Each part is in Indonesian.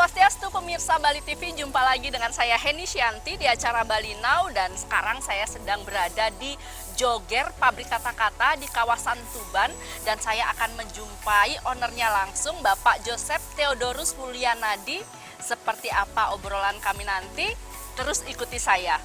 Swastiastu pemirsa Bali TV, jumpa lagi dengan saya Heni Syanti di acara Bali Now, dan sekarang saya sedang berada di Joger Pabrik Kata-Kata di kawasan Tuban, dan saya akan menjumpai ownernya langsung, Bapak Joseph Theodorus Mulyanadi. Seperti apa obrolan kami nanti? Terus ikuti saya.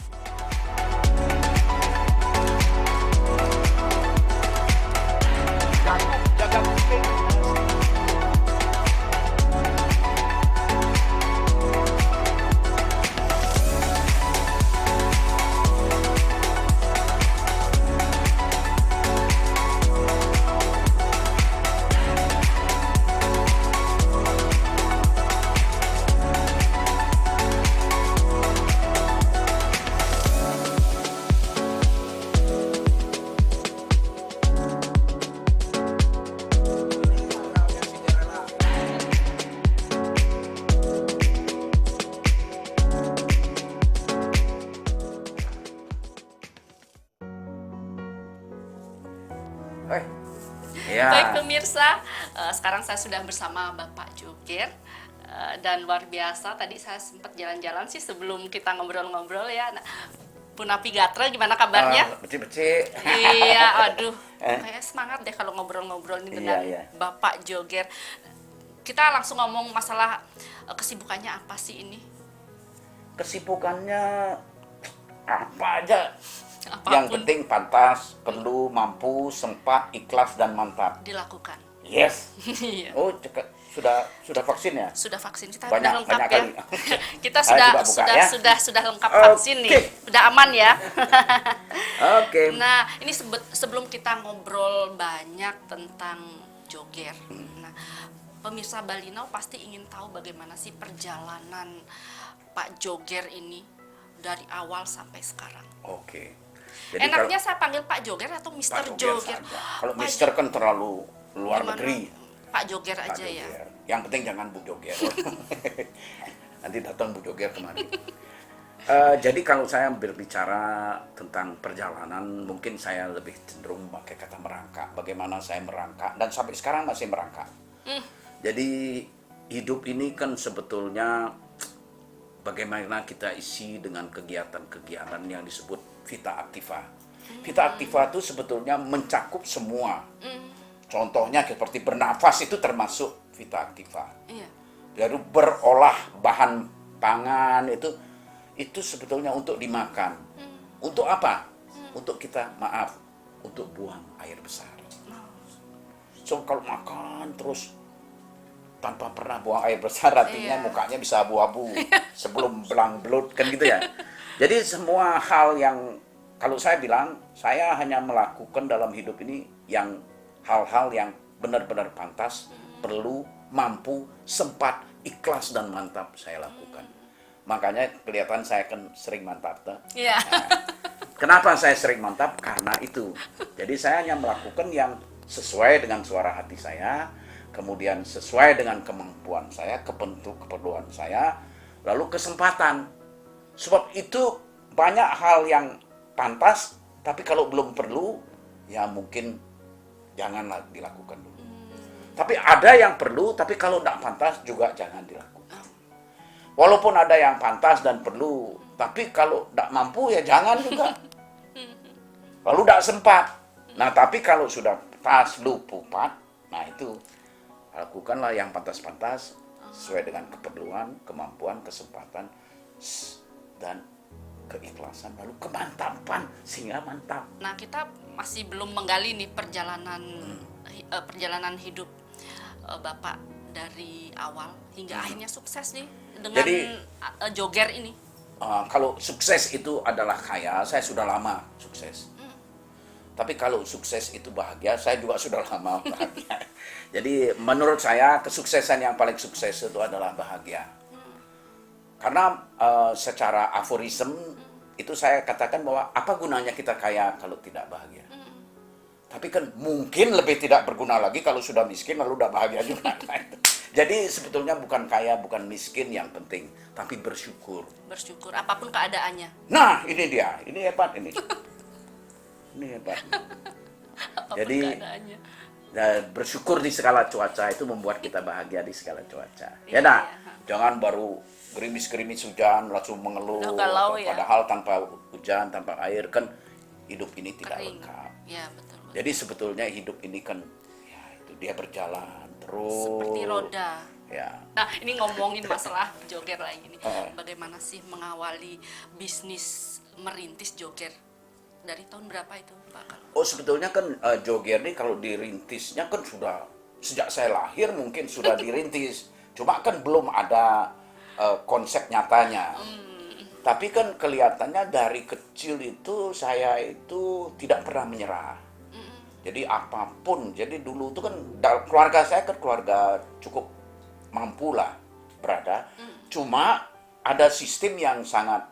Baik pemirsa, sekarang saya sudah bersama Bapak Joger, dan luar biasa. Tadi saya sempat jalan-jalan sih sebelum kita ngobrol-ngobrol ya. Nah, Bu Napi Gatra, gimana kabarnya? Beci-beci. Iya, aduh, kayak semangat deh kalau ngobrol-ngobrol ini dengan Bapak Joger. Kita langsung ngomong masalah kesibukannya apa sih ini? Kesibukannya apa aja? Apapun yang penting pantas, perlu, mampu, sempat, ikhlas dan mantap dilakukan. Yes. Iya. Oh, sudah vaksin ya? Sudah vaksin, kita banyak, udah lengkap banyak ya. kali. Kita sudah lengkap vaksin nih. Udah aman ya. Oke. Nah, ini sebelum kita ngobrol banyak tentang Joger. Nah, pemirsa Bali Now pasti ingin tahu bagaimana sih perjalanan Pak Joger ini dari awal sampai sekarang. Oke. Jadi enaknya saya panggil Pak Joger atau Mister Joger? Kalau Mister kan terlalu luar negeri. Pak Joger Pak aja Joger. ya. Yang penting jangan Bu Joger. Nanti datang Bu Joger kemari. Jadi kalau saya berbicara tentang perjalanan, mungkin saya lebih cenderung pakai kata merangkak. Bagaimana saya merangkak, dan sampai sekarang masih merangkak. Jadi hidup ini kan sebetulnya bagaimana kita isi dengan kegiatan-kegiatan yang disebut Vita Activa. Vita Activa itu sebetulnya mencakup semua. Contohnya seperti bernafas itu termasuk Vita Activa. Iya. Lalu berolah bahan pangan itu sebetulnya untuk dimakan. Untuk apa? Untuk kita, untuk buang air besar. So kalau makan terus tanpa pernah buang air besar, artinya mukanya bisa abu-abu sebelum belang-belut, kan gitu ya. Jadi semua hal yang, kalau saya bilang, saya hanya melakukan dalam hidup ini yang hal-hal yang benar-benar pantas, perlu, mampu, sempat, ikhlas dan mantap saya lakukan. Makanya kelihatan saya kan sering mantap tuh. Iya. Nah, kenapa saya sering mantap? Karena itu. Jadi saya hanya melakukan yang sesuai dengan suara hati saya, kemudian sesuai dengan kemampuan saya, keperluan saya, lalu kesempatan. Sebab itu banyak hal yang pantas, tapi kalau belum perlu, ya mungkin janganlah dilakukan dulu. Tapi ada yang perlu, tapi kalau tidak pantas juga jangan dilakukan. Walaupun ada yang pantas dan perlu, tapi kalau tidak mampu ya jangan juga. Lalu tidak sempat. Nah, tapi kalau sudah pas, lupa, nah itu lakukanlah yang pantas-pantas sesuai dengan keperluan, kemampuan, kesempatan, dan keikhlasan, lalu kemantapan sehingga mantap. Nah, kita masih belum menggali nih perjalanan hidup Bapak dari awal hingga akhirnya sukses nih dengan Joger ini. Kalau sukses itu adalah kaya, saya sudah lama sukses. Tapi kalau sukses itu bahagia, saya juga sudah lama bahagia. Jadi menurut saya kesuksesan yang paling sukses itu adalah bahagia. Karena secara aforisme itu saya katakan bahwa apa gunanya kita kaya kalau tidak bahagia. Tapi kan mungkin lebih tidak berguna lagi kalau sudah miskin lalu udah bahagia juga. Jadi sebetulnya bukan kaya, bukan miskin yang penting, tapi bersyukur. Bersyukur apapun keadaannya. Nah, ini dia. Ini hebat ini. Ini hebat. Apapun Jadi keadaannya. Dan bersyukur di segala cuaca itu membuat kita bahagia di segala cuaca. Ya Iya, nak, iya. jangan baru gerimis-gerimis hujan langsung mengeluh. Udah galau ya. Padahal tanpa hujan, tanpa air kan hidup ini tidak Kering. lengkap. Ya, betul. Jadi sebetulnya hidup ini kan ya itu dia berjalan terus. Seperti roda. Ya. Nah, ini ngomongin masalah Joger lagi nih. Heeh. Bagaimana sih mengawali bisnis merintis Joger? Dari tahun berapa itu, Pak? Oh sebetulnya kan Joger ini kalau dirintisnya kan sudah sejak saya lahir mungkin sudah dirintis. Cuma kan belum ada konsep nyatanya. Tapi kan kelihatannya dari kecil itu saya itu tidak pernah menyerah. Jadi apapun, jadi dulu itu kan keluarga saya kan keluarga cukup mampu lah berada. Cuma ada sistem yang sangat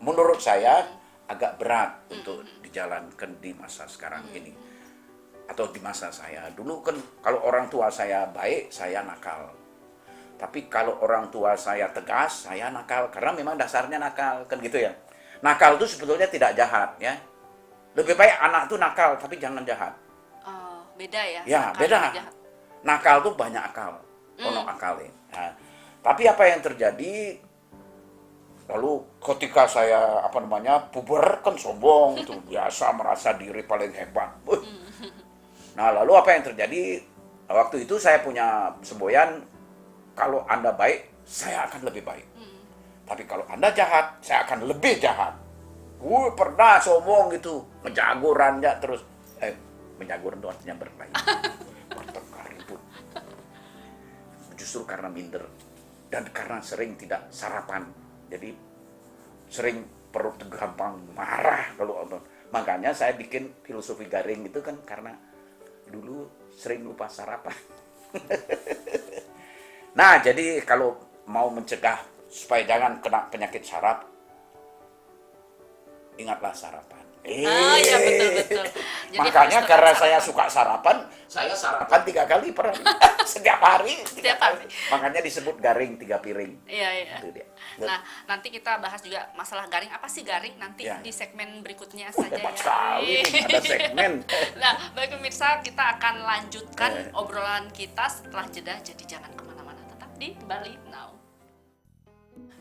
menurut saya agak berat untuk dijalankan di masa sekarang ini atau di masa saya. Dulu kan kalau orang tua saya baik, saya nakal. Tapi kalau orang tua saya tegas, saya nakal karena memang dasarnya nakal kan gitu ya. Nakal itu sebetulnya tidak jahat ya. Lebih baik anak itu nakal tapi jangan jahat. Oh, beda ya? Ya, nakal beda. sama jahat. Nakal tuh banyak akal. Ono akalnya. Nah, tapi apa yang terjadi lalu ketika saya puber kan sombong itu biasa merasa diri paling hebat. Nah, lalu apa yang terjadi? Waktu itu saya punya semboyan kalau Anda baik, saya akan lebih baik. Tapi kalau Anda jahat, saya akan lebih jahat. Pernah sombong gitu, menjagoran ya terus menjagoran itu artinya berkelahi. Bertengkar ribut. Justru karena minder dan karena sering tidak sarapan. Jadi sering perut gampang marah kalau makanya saya bikin filosofi garing itu kan karena dulu sering lupa sarapan. Nah, jadi kalau mau mencegah supaya jangan kena penyakit saraf, ingatlah sarapan. Oh iya, betul. Jadi Makanya harus karena tetap saya sarapan. suka sarapan, saya sarapan 3 kali per hari. Setiap hari. Setiap hari. Makanya disebut garing 3 piring. Iya. Itu dia. Nah, nanti kita bahas juga masalah garing. Apa sih garing? Nanti Ya. di segmen berikutnya saja Hebat ya. sekali nih, ada segmen. Nah, baik pemirsa, kita akan lanjutkan Eh. obrolan kita setelah jeda. Jadi jangan kemana-mana, tetap di Bali Now.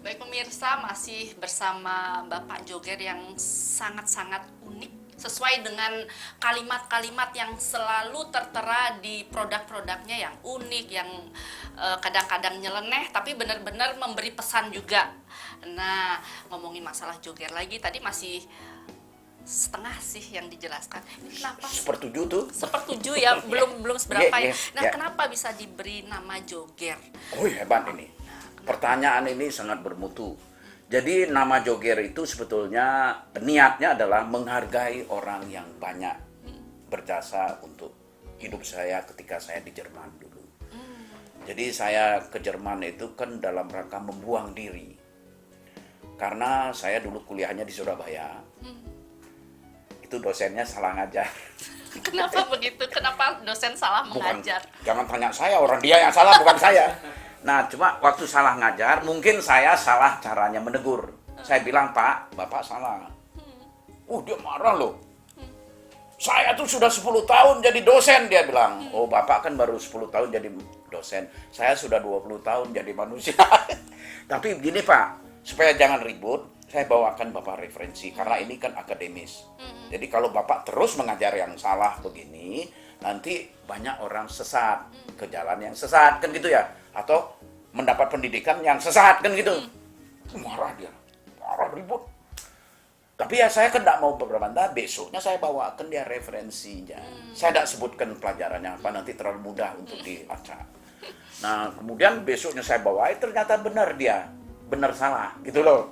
Baik pemirsa, masih bersama Bapak Joger yang sangat-sangat unik, sesuai dengan kalimat-kalimat yang selalu tertera di produk-produknya yang unik, yang kadang-kadang nyeleneh, tapi benar-benar memberi pesan juga. Nah, ngomongin masalah Joger lagi, tadi masih setengah sih yang dijelaskan. Ini kenapa sih? Sepertujuh tuh. Sepertujuh ya, belum seberapa ya. Iya, Nah, iya. kenapa bisa diberi nama Joger? Oh hebat ini. Pertanyaan ini sangat bermutu. Jadi nama Joger itu sebetulnya niatnya adalah menghargai orang yang banyak berjasa untuk hidup saya ketika saya di Jerman dulu. Jadi saya ke Jerman itu kan dalam rangka membuang diri. Karena saya dulu kuliahnya di Surabaya. Itu dosennya salah ngajar. Kenapa begitu? Kenapa dosen salah mengajar? Jangan tanya saya, orang dia yang salah bukan saya. Nah, cuma waktu salah ngajar, mungkin saya salah caranya menegur. Saya bilang, Pak, Bapak salah. Dia marah loh. Saya tuh sudah 10 tahun jadi dosen, dia bilang. Oh, Bapak kan baru 10 tahun jadi dosen. Saya sudah 20 tahun jadi manusia. Tapi begini, Pak, supaya jangan ribut, saya bawakan Bapak referensi, karena ini kan akademis. Jadi kalau Bapak terus mengajar yang salah begini, nanti banyak orang sesat ke jalan yang sesat, kan gitu ya. Atau mendapat pendidikan yang sesat, kan gitu. Marah dia, marah ribut. Tapi ya saya kan tidak mau berbantah, besoknya saya bawakan dia referensinya. Saya tidak sebutkan pelajarannya apa, nanti terlalu mudah untuk dilacak. Nah, kemudian besoknya saya bawain, ternyata benar dia. Benar salah, gitu loh.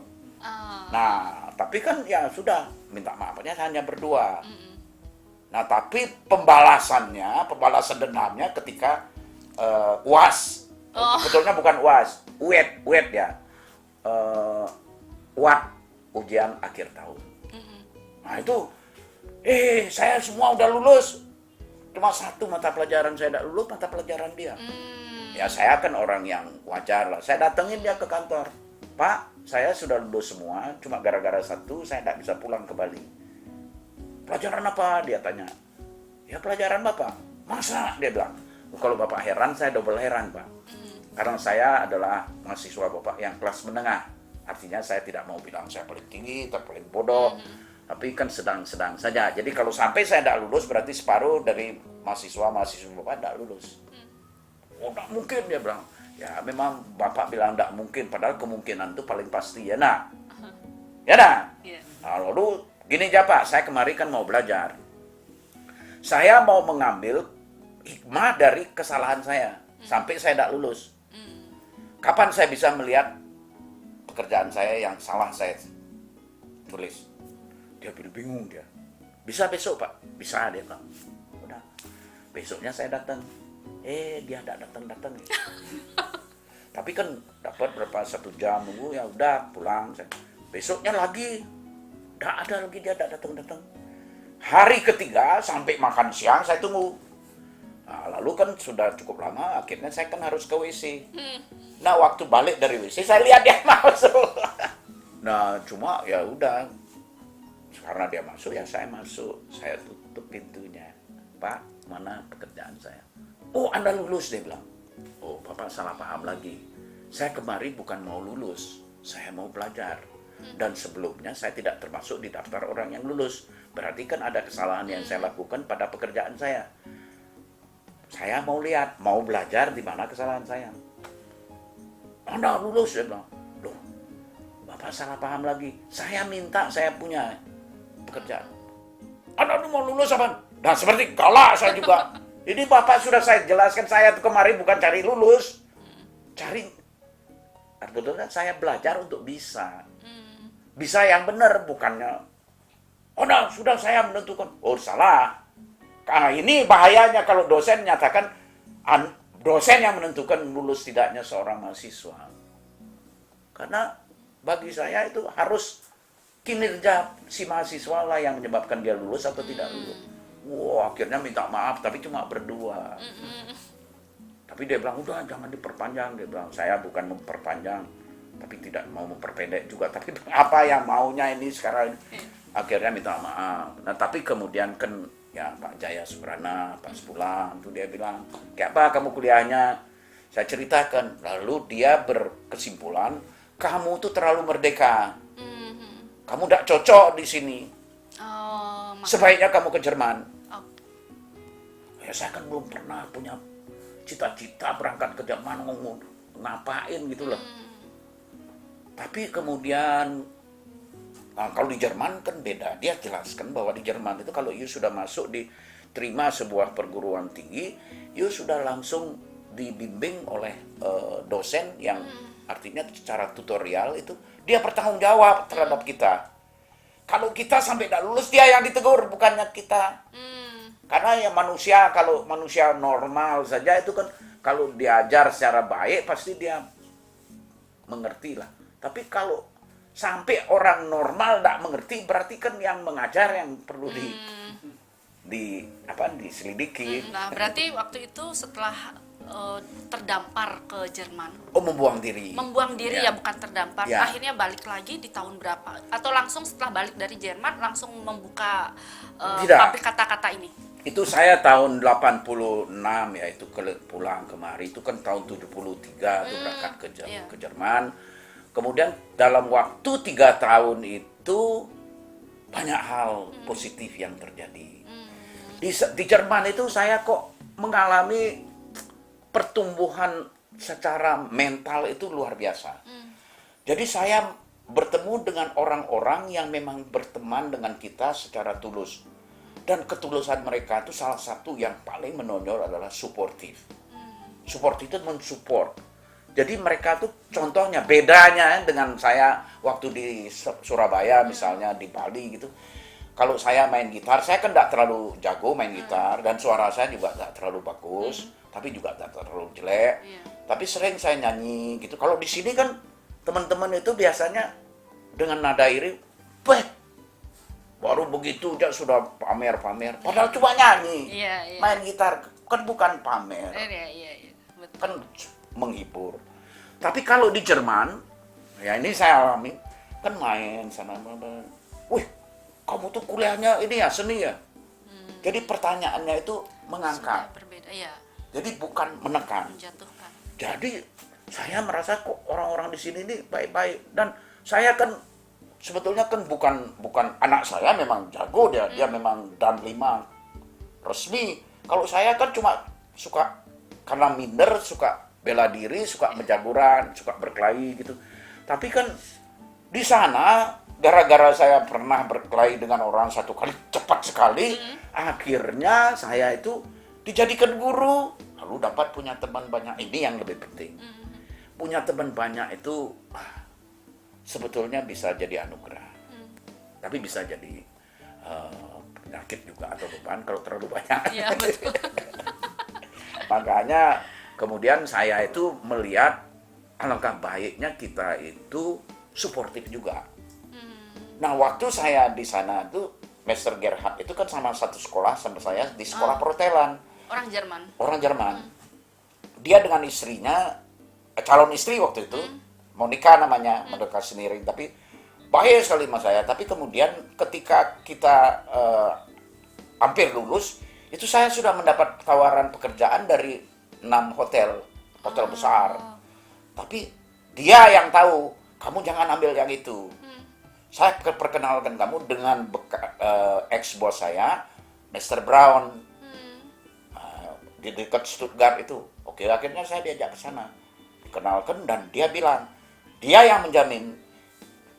Nah, tapi kan ya sudah, minta maafnya hanya berdua. Nah, tapi pembalasan dendamnya ketika UAS. Betulnya bukan UAS, UET ya. UAT, ujian akhir tahun. Nah itu, saya semua udah lulus. Cuma satu mata pelajaran saya tidak lulus, mata pelajaran dia. Ya saya kan orang yang wajar lah. Saya datengin dia ke kantor. Pak, saya sudah lulus semua, cuma gara-gara satu saya tidak bisa pulang ke Bali. Pelajaran apa? Dia tanya. Ya pelajaran Bapak. Masa? Dia bilang. Kalau Bapak heran, saya double heran, Pak. Karena saya adalah mahasiswa Bapak yang kelas menengah. Artinya saya tidak mau bilang saya paling tinggi atau paling bodoh. Tapi kan sedang-sedang saja. Jadi kalau sampai saya tidak lulus, berarti separuh dari mahasiswa Bapak tidak lulus. Oh, tidak mungkin, dia bilang. Ya, memang Bapak bilang tidak mungkin. Padahal kemungkinan itu paling pasti. Ya, nak? Ya, nak? Yeah. Nah, lalu, gini aja, Pak. Saya kemarin kan mau belajar. Saya mau mengambil hikmah dari kesalahan saya. Sampai saya tidak lulus. Kapan saya bisa melihat pekerjaan saya yang salah saya tulis? Dia bingung dia. Bisa besok, Pak? Bisa, dia bilang. Udah. Besoknya saya datang. Dia tidak datang-datang. Tapi kan dapat berapa 1 jam nunggu, ya udah pulang. Besoknya lagi. Tidak ada lagi, dia tidak datang-datang. Hari ketiga sampai makan siang saya tunggu. Nah, lalu kan sudah cukup lama, akhirnya saya kan harus ke WC. Nah, waktu balik dari WC, saya lihat dia masuk. Nah, cuma ya udah. Karena dia masuk, ya saya masuk. Saya tutup pintunya. Pak, mana pekerjaan saya? Oh, Anda lulus, dia bilang. Oh, Bapak salah paham lagi. Saya kemari bukan mau lulus. Saya mau belajar. Dan sebelumnya saya tidak termasuk di daftar orang yang lulus. Berarti kan ada kesalahan yang saya lakukan pada pekerjaan saya. Saya mau lihat, mau belajar di mana kesalahan saya. Anda lulus, dia bilang. Loh, Bapak salah paham lagi. Saya minta saya punya pekerjaan. Anda mau lulus apa? Nah, seperti galak saya juga. Ini Bapak sudah saya jelaskan, saya tuh kemarin bukan cari lulus. Cari, sebetulnya saya belajar untuk bisa. Bisa yang benar, bukannya. Oh, nah, sudah saya menentukan. Oh, salah. Karena ini bahayanya kalau dosen nyatakan dosen yang menentukan lulus tidaknya seorang mahasiswa. Karena bagi saya itu harus kinerja si mahasiswa lah yang menyebabkan dia lulus atau tidak lulus. Wah, akhirnya minta maaf tapi cuma berdua. Tapi dia bilang udah jangan diperpanjang, dia bilang saya bukan memperpanjang tapi tidak mau memperpendek juga, tapi apa yang maunya ini sekarang. Akhirnya minta maaf. Nah, tapi kemudian kan ya Pak Jaya Suprana pas pulang tuh dia bilang, kayak apa kamu kuliahnya? Saya ceritakan, lalu dia berkesimpulan kamu tuh terlalu merdeka, kamu tidak cocok di sini, sebaiknya kamu ke Jerman. Ya saya kan belum pernah punya cita-cita berangkat ke Jerman, ngapain gitu loh. Tapi kemudian nah, kalau di Jerman kan beda. Dia jelaskan bahwa di Jerman itu kalau you sudah masuk diterima sebuah perguruan tinggi, you sudah langsung dibimbing oleh dosen yang artinya secara tutorial itu dia bertanggung jawab terhadap kita. Kalau kita sampai tidak lulus, dia yang ditegur, bukannya kita. Karena ya manusia, kalau manusia normal saja itu kan kalau diajar secara baik pasti dia mengerti lah. Tapi kalau sampai orang normal tidak mengerti, berarti kan yang mengajar yang perlu diselidiki. Nah, berarti waktu itu setelah terdampar ke Jerman. Oh, membuang diri. Membuang diri ya, bukan terdampar. Ya. Akhirnya balik lagi di tahun berapa? Atau langsung setelah balik dari Jerman langsung membuka pabrik kata-kata ini? Itu saya tahun 86 ya, itu pulang kemari. Itu kan tahun 73 itu berangkat ke Jerman. Kemudian dalam waktu 3 tahun itu banyak hal positif yang terjadi. Di Jerman itu saya kok mengalami pertumbuhan secara mental itu luar biasa. Jadi saya bertemu dengan orang-orang yang memang berteman dengan kita secara tulus. Dan ketulusan mereka itu salah satu yang paling menonjol adalah suportif. Suportif itu mensupport. Jadi mereka tuh contohnya bedanya dengan saya waktu di Surabaya misalnya, di Bali gitu. Kalau saya main gitar, saya kan tidak terlalu jago main gitar dan suara saya juga tidak terlalu bagus, tapi juga tidak terlalu jelek. Tapi sering saya nyanyi gitu. Kalau di sini kan teman-teman itu biasanya dengan nada iri, baru begitu dia sudah pamer-pamer. Padahal cuma nyanyi, main gitar kan bukan pamer. Betul. Kan menghibur. Tapi kalau di Jerman, ya ini saya alami, kan main sana, wih, kamu tuh kuliahnya ini ya seni ya. Jadi pertanyaannya itu mengangkat. Sudah berbeda, ya, Jadi bukan menekan. menjatuhkan. Jadi saya merasa kok orang-orang di sini ini baik-baik, dan saya kan sebetulnya kan bukan anak saya memang jago, dia memang dan 5 resmi. Kalau saya kan cuma suka karena minder, suka bela diri, suka menjagoran, suka berkelahi gitu. Tapi kan di sana gara-gara saya pernah berkelahi dengan orang satu kali cepat sekali, akhirnya saya itu dijadikan guru, lalu dapat punya teman banyak. Ini yang lebih penting. Punya teman banyak itu sebetulnya bisa jadi anugerah, tapi bisa jadi penyakit juga atau beban kalau terlalu banyak. Iya, betul. Makanya kemudian saya itu melihat alangkah baiknya kita itu suportif juga. Nah, waktu saya di sana tuh Mr. Gerhard itu kan sama satu sekolah sama saya di sekolah perhotelan. Orang Jerman. Orang Jerman. Dia dengan istrinya, calon istri waktu itu, Monica namanya, Monica sendiri, tapi baik sekali sama saya. Tapi kemudian ketika kita hampir lulus, itu saya sudah mendapat tawaran pekerjaan dari 6 hotel besar. Tapi dia yang tahu, kamu jangan ambil yang itu. Saya perkenalkan kamu dengan ex-bos saya, Mr. Brown, di dekat Stuttgart itu. Oke, akhirnya saya diajak ke sana. Kenalkan, dan dia bilang, dia yang menjamin,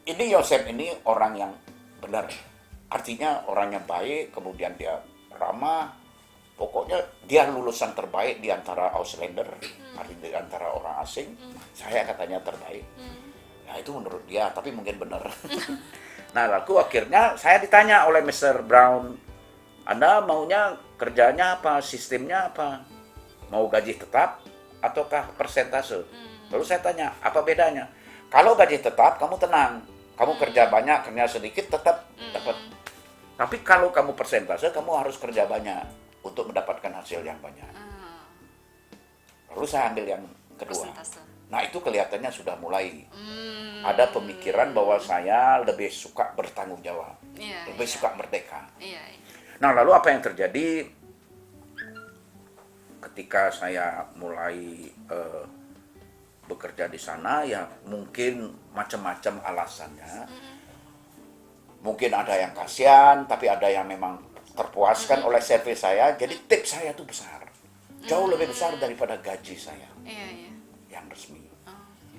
ini Yosef ini orang yang benar. Artinya orang yang baik, kemudian dia ramah. Pokoknya dia lulusan terbaik di antara Ausländer, artinya di antara orang asing. Saya katanya terbaik. Nah, itu menurut dia, tapi mungkin benar. Nah, lalu akhirnya saya ditanya oleh Mr. Brown, Anda maunya kerjanya apa, sistemnya apa? Mau gaji tetap ataukah persentase? Lalu saya tanya, apa bedanya? Kalau gaji tetap, kamu tenang. Kamu kerja banyak, kerja sedikit, tetap dapat. Tapi kalau kamu persentase, kamu harus kerja banyak untuk mendapatkan hasil yang banyak. Lalu saya ambil yang kedua. Persentase. Nah, itu kelihatannya sudah mulai ada pemikiran bahwa saya lebih suka bertanggung jawab, Iya, lebih suka merdeka. Iya, iya. Nah, lalu apa yang terjadi ketika saya mulai bekerja di sana? Ya mungkin macam-macam alasannya. Mungkin ada yang kasihan, tapi ada yang memang terpuaskan oleh servis saya. Jadi tip saya itu besar, jauh lebih besar daripada gaji saya Iya, iya. yang resmi.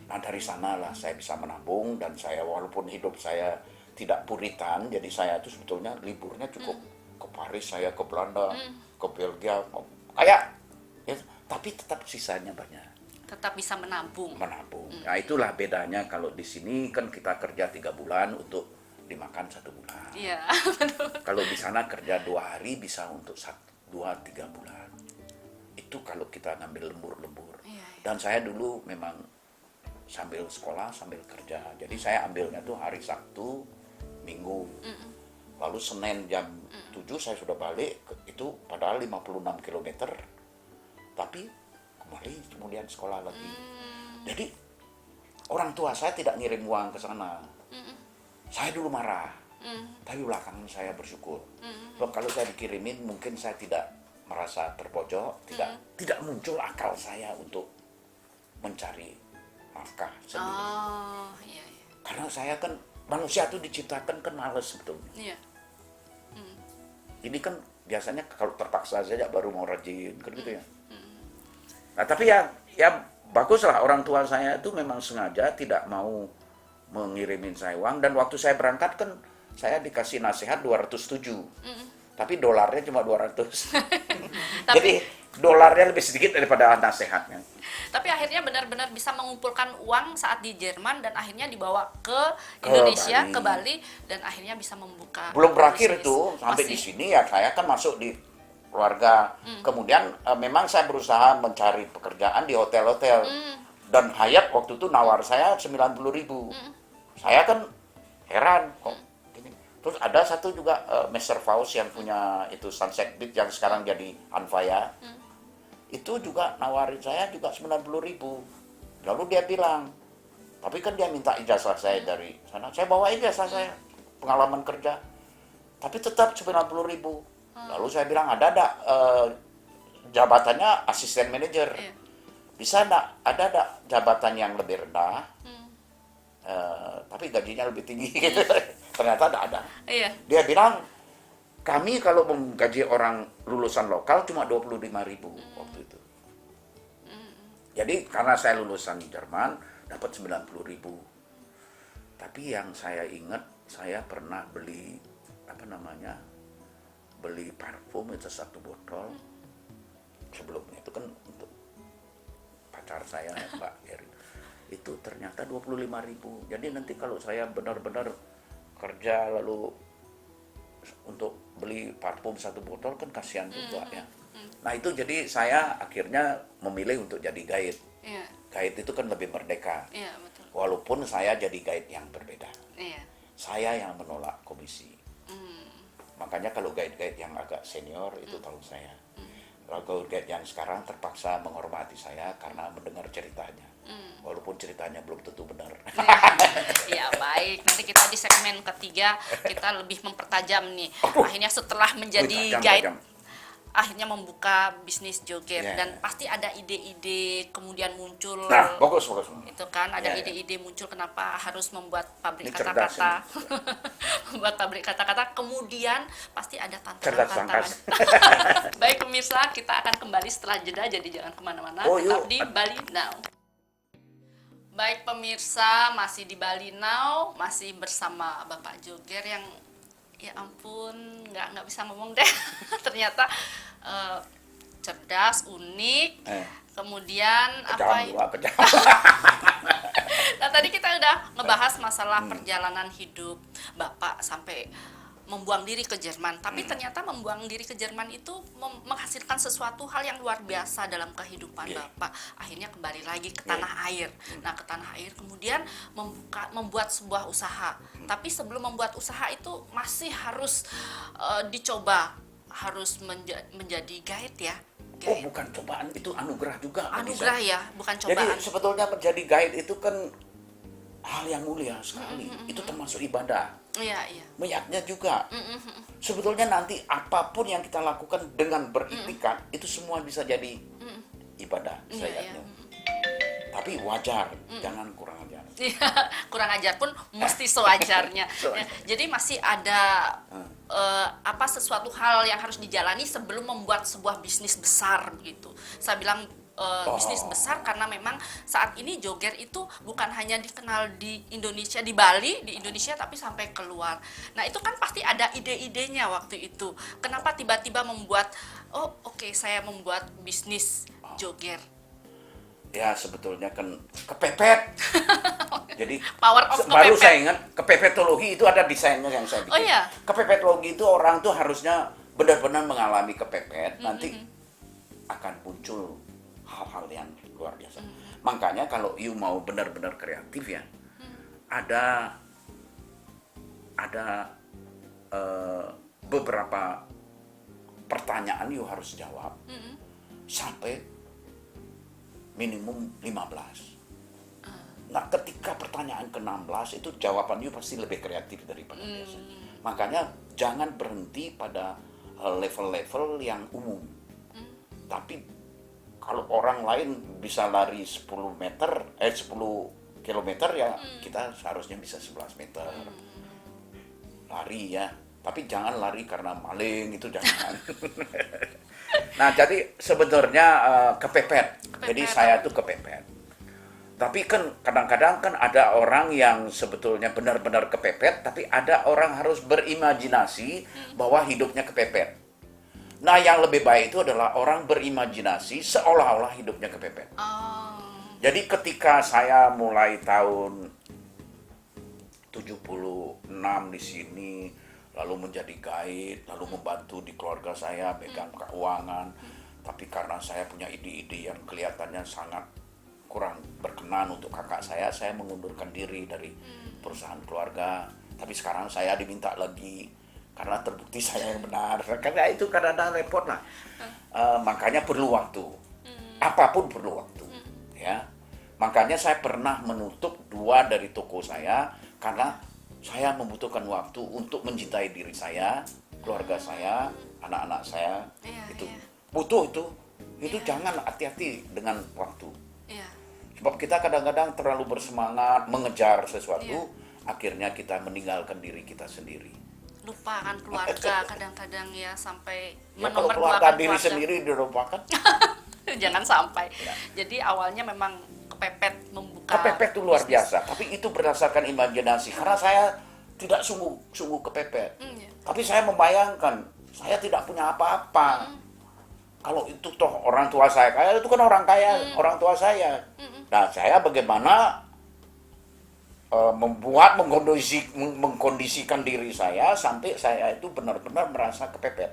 Nah, dari sanalah saya bisa menabung, dan saya walaupun hidup saya tidak puritan, jadi saya itu sebetulnya liburnya cukup ke Paris, saya ke Belanda, ke Belgia, kayak ya, tapi tetap sisanya banyak. Tetap bisa menabung. Nah, itulah bedanya. Kalau di sini kan kita kerja 3 bulan untuk dimakan 1 bulan. Iya. Kalau di sana kerja 2 hari bisa untuk 2-3 bulan. Itu kalau kita ngambil lembur-lembur. Iya, iya. Dan saya dulu memang sambil sekolah, sambil kerja. Jadi saya ambilnya tuh hari Sabtu, Minggu. Lalu Senin jam 7 saya sudah balik, itu padahal 56 km. Tapi kembali kemudian sekolah lagi. Jadi orang tua saya tidak ngirim uang ke sana. Saya dulu marah. Tapi belakangan saya bersyukur. Loh, kalau saya dikirimin mungkin saya tidak merasa terpojok, tidak muncul akal saya untuk mencari nafkah sendiri. Oh, iya, iya. Karena saya kan manusia itu diciptakan kan males sebetulnya. Iya. Ini kan biasanya kalau terpaksa saja baru mau rajin kan gitu ya. Nah, tapi ya baguslah, orang tua saya itu memang sengaja tidak mau mengirimin saya uang, dan waktu saya berangkat kan saya dikasih nasihat 207. Tapi dolarnya cuma 200. Jadi dolarnya lebih sedikit daripada nasihatnya. Tapi akhirnya benar-benar bisa mengumpulkan uang saat di Jerman, dan akhirnya dibawa ke Indonesia, Bali. ke Bali, dan akhirnya bisa membuka. Belum berakhir bisnis. itu, sampai Masih. di sini ya saya kan masuk di keluarga. Kemudian memang saya berusaha mencari pekerjaan di hotel-hotel. Dan Hyatt waktu itu nawar saya 90.000. Saya kan heran kok gini. Terus ada satu juga Mr. Faust yang punya itu Sunset Beach yang sekarang jadi Anfaya. Itu juga nawarin saya juga 90.000. Lalu dia bilang, tapi kan dia minta ijazah saya dari sana. Saya bawa ijazah saya, pengalaman kerja. Tapi tetap 90.000. Lalu saya bilang, ada jabatannya asisten manajer. Iya. Bisa ada jabatan yang lebih rendah, Hmm. tapi gajinya lebih tinggi gitu. Ternyata ada. Iya. Dia bilang, kami kalau menggaji orang lulusan lokal cuma 25.000 waktu itu. Jadi karena saya lulusan Jerman, dapat 90.000. Tapi yang saya ingat, saya pernah beli, beli parfum itu 1 botol. Sebelumnya itu kan untuk pacar saya, Mbak Erin. Itu ternyata 25.000. Jadi nanti kalau saya benar-benar kerja lalu untuk beli parfum 1 botol kan kasihan juga ya. Nah itu jadi saya akhirnya memilih untuk jadi guide. Iya. Guide itu kan lebih merdeka. Iya, betul. Walaupun saya jadi guide yang berbeda. Iya. Saya yang menolak komisi. Makanya kalau guide-guide yang agak senior itu tahu saya. Kalau guide yang sekarang terpaksa menghormati saya karena mendengar ceritanya. Walaupun ceritanya belum tentu benar. Ya baik, nanti kita di segmen ketiga kita lebih mempertajam nih. Akhirnya setelah menjadi guide, akhirnya membuka bisnis joger Yeah. dan pasti ada ide-ide kemudian muncul. Nah, bagus. Itu kan ada Yeah. ide-ide muncul kenapa harus membuat pabrik Ini cerdas kata-kata. Membuat pabrik kata-kata, kemudian pasti ada Cerdas tantangan-tantangan. sangkas. Baik pemirsa, kita akan kembali setelah jeda, jadi jangan kemana-mana, Oh, tetap yuk. di Bali Now. Baik pemirsa, masih di Bali Now, masih bersama Bapak Joger yang ya ampun, nggak bisa ngomong deh. Ternyata cerdas, unik, kemudian Kejam. Nah tadi kita udah ngebahas masalah perjalanan hidup Bapak sampai membuang diri ke Jerman. Tapi ternyata membuang diri ke Jerman itu menghasilkan sesuatu hal yang luar biasa dalam kehidupan Bapak. Akhirnya kembali lagi ke tanah air. Nah ke tanah air kemudian membuat sebuah usaha. Tapi sebelum membuat usaha itu masih harus dicoba, harus menjadi guide ya. Oh bukan cobaan, itu anugerah juga. Anugerah ya, bukan cobaan. Jadi sebetulnya menjadi guide itu kan hal yang mulia sekali. Itu termasuk ibadah. Iya. Niatnya juga. Sebetulnya nanti apapun yang kita lakukan dengan beriktikat itu semua bisa jadi ibadah. Iya. Tapi wajar, jangan kurang ajar. Kurang ajar pun mesti sewajarnya. Ya, jadi masih ada sesuatu hal yang harus dijalani sebelum membuat sebuah bisnis besar begitu. Saya bilang bisnis besar karena memang saat ini joger itu bukan hanya dikenal di Indonesia, di Bali, di Indonesia, tapi sampai keluar. Nah itu kan pasti ada ide-idenya waktu itu. Kenapa tiba-tiba membuat, saya membuat bisnis joger. Ya sebetulnya kan kepepet. Jadi Power of baru kepepet. saya ingat kepepetologi itu ada desainnya yang saya bikin. Oh iya. Kepepetologi itu orang tuh harusnya benar-benar mengalami kepepet, nanti akan muncul hal-hal yang luar biasa. Makanya kalau you mau benar-benar kreatif ya, ada beberapa pertanyaan you harus jawab sampai minimum 15. Nah, ketika pertanyaan ke-16 itu jawaban you pasti lebih kreatif daripada biasanya. Makanya jangan berhenti pada level-level yang umum. Tapi kalau orang lain bisa lari 10 kilometer ya kita seharusnya bisa 11 meter. Lari ya, tapi jangan lari karena maling, itu jangan. Nah, jadi sebenarnya kepepet. Jadi saya tuh kepepet. Tapi kan kadang-kadang kan ada orang yang sebetulnya benar-benar kepepet, tapi ada orang harus berimajinasi bahwa hidupnya kepepet. Nah, yang lebih baik itu adalah orang berimajinasi seolah-olah hidupnya kepepet. Jadi ketika saya mulai tahun 76 di sini, lalu menjadi guide, lalu membantu di keluarga saya, pegang keuangan. Tapi karena saya punya ide-ide yang kelihatannya sangat kurang berkenan untuk kakak saya mengundurkan diri dari perusahaan keluarga. Tapi sekarang saya diminta lagi, karena terbukti saya yang benar. Karena itu kadang-kadang repot lah. Makanya perlu waktu. Apapun perlu waktu. Ya. Makanya saya pernah menutup 2 dari toko saya, karena saya membutuhkan waktu untuk mencintai diri saya, keluarga saya, anak-anak saya. Butuh itu. Itu jangan, hati-hati dengan waktu. Iya. Sebab kita kadang-kadang terlalu bersemangat mengejar sesuatu, akhirnya kita meninggalkan diri kita sendiri. Lupakan keluarga kadang-kadang ya, sampai Ya, kalau menomorduakan keluarga diri sendiri dilupakan, Jangan sampai. Ya. Jadi awalnya memang kepepet membuka kepepet itu luar bisnis. biasa. Tapi itu berdasarkan imajinasi. Karena saya tidak sungguh kepepet. Iya. Tapi saya membayangkan, saya tidak punya apa-apa. Kalau itu toh orang tua saya kaya, itu kan orang kaya, orang tua saya. Nah, saya bagaimana mengkondisikan diri saya sampai saya itu benar-benar merasa kepepet.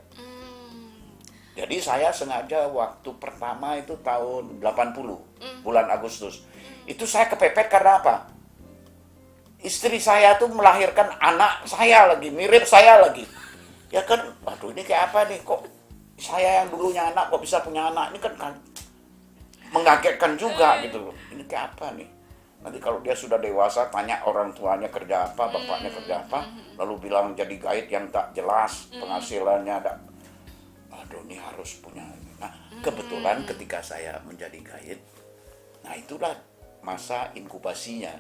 Jadi saya sengaja waktu pertama itu tahun 80, bulan Agustus. Itu saya kepepet karena apa? Istri saya tuh melahirkan anak saya lagi, mirip saya lagi. Ya kan, waduh ini kayak apa nih, kok saya yang dulunya anak kok bisa punya anak, ini kan mengagetkan juga gitu loh. Ini kayak apa nih? Nanti kalau dia sudah dewasa, tanya orang tuanya kerja apa, bapaknya kerja apa, lalu bilang jadi guide yang tak jelas, penghasilannya ada. Aduh, ini harus punya. Nah, kebetulan ketika saya menjadi guide, nah itulah masa inkubasinya.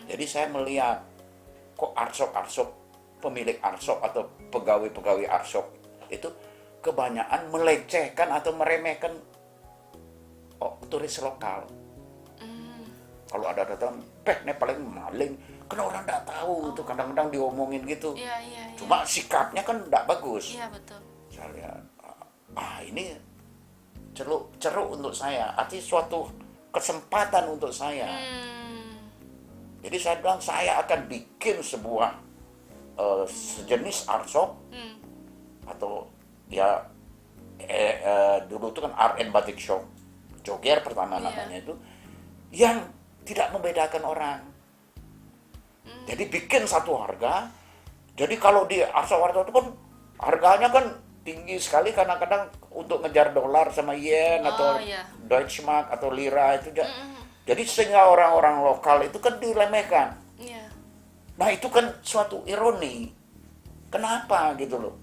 Jadi saya melihat, kok arsop-arsop, pemilik arsop atau pegawai-pegawai arsop itu kebanyakan melecehkan atau meremehkan turis lokal. Kalau ada datang, ini paling maling. Kan orang tidak tahu, itu kadang-kadang diomongin gitu. Iya. Cuma sikapnya kan tidak bagus. Iya, betul. Saya lihat, ini ceruk untuk saya, arti suatu kesempatan untuk saya. Jadi saya bilang, saya akan bikin sebuah sejenis arsop, atau ya dulu itu kan art and batik shop, Joger pertama namanya itu, yang tidak membedakan orang. Jadi bikin satu harga. Jadi kalau di arsop itu kan harganya kan tinggi sekali, kadang-kadang untuk ngejar dolar sama yen atau Deutschmark atau lira itu. Jadi sehingga orang-orang lokal itu kan diremehkan. Iya. Nah itu kan suatu ironi. Kenapa gitu loh.